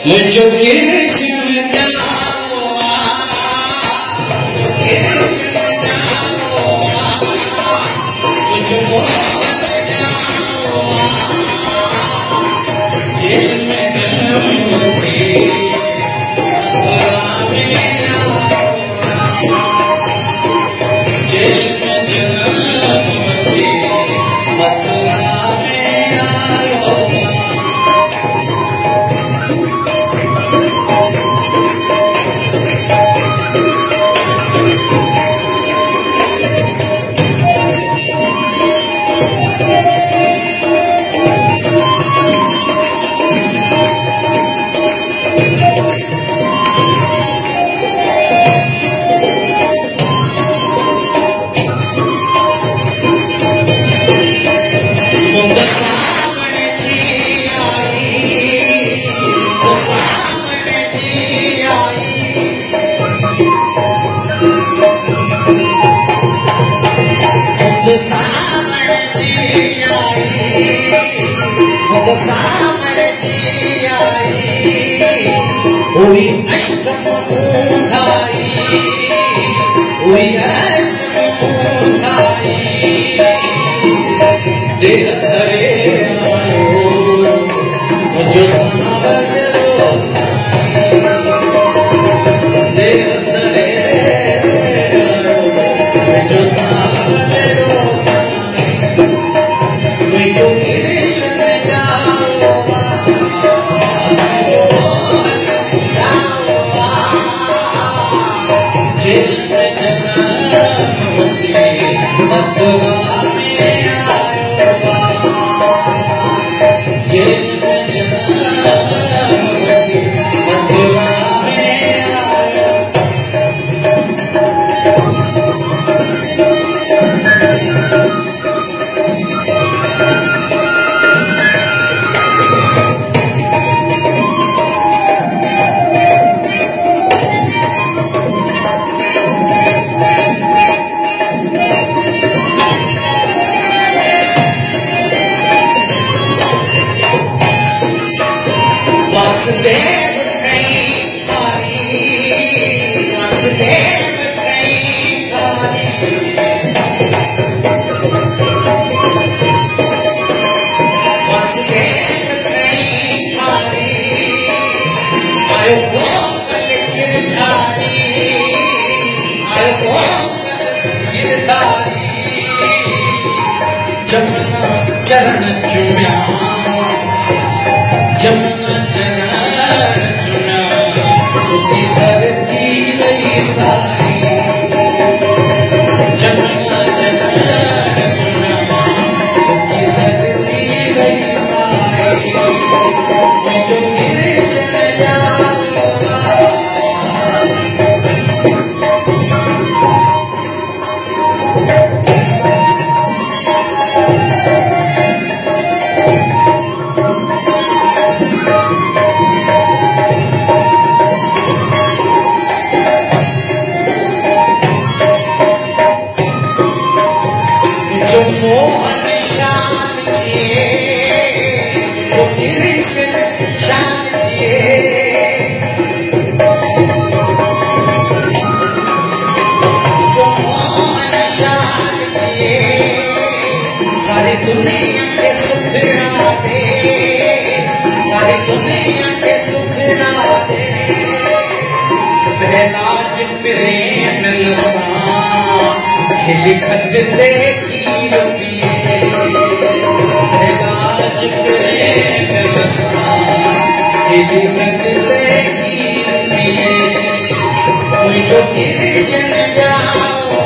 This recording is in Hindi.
मुझो कृष्ण जाओ कृष्ण जाओ मुझो मोहन जाओ जेल में जन्म थी मथुरा में आओ जेल में जन्म थी मथुरा में आओ हुई अष्टम उठाई हुई अष्टम उठाई देह धरे आयो जो सावर रोसाई देह धरे आयो जो सावर रोसाई मुझो कृष्ण जाओ जेल में जन्म थी मथुरा में आयो जेल में जन्म थी मथुरा में आयो वासुदेव कहीं खारी वासुदेव कहीं खारी वासुदेव कहीं खारी आयो गोकुल गिरधारी आयो गोकुल गिरधारी जमुना चरण चुम्या जमुना चरण चुना सुखी सरती गई सारी जमुना चरण चुना सुखी सरती गई सारी मुझो कृष्ण जाओ मोहन शान जिए जो कृष्ण शान जिए जो मोहन शान जिए सारी दुनिया के सुख ना दे सारी दुनिया के सुख ना दे पहलाज प्रेम नसा खिली खत देखी राज प्रेम बसा खिली खत देखी मुझो कृष्ण जाओ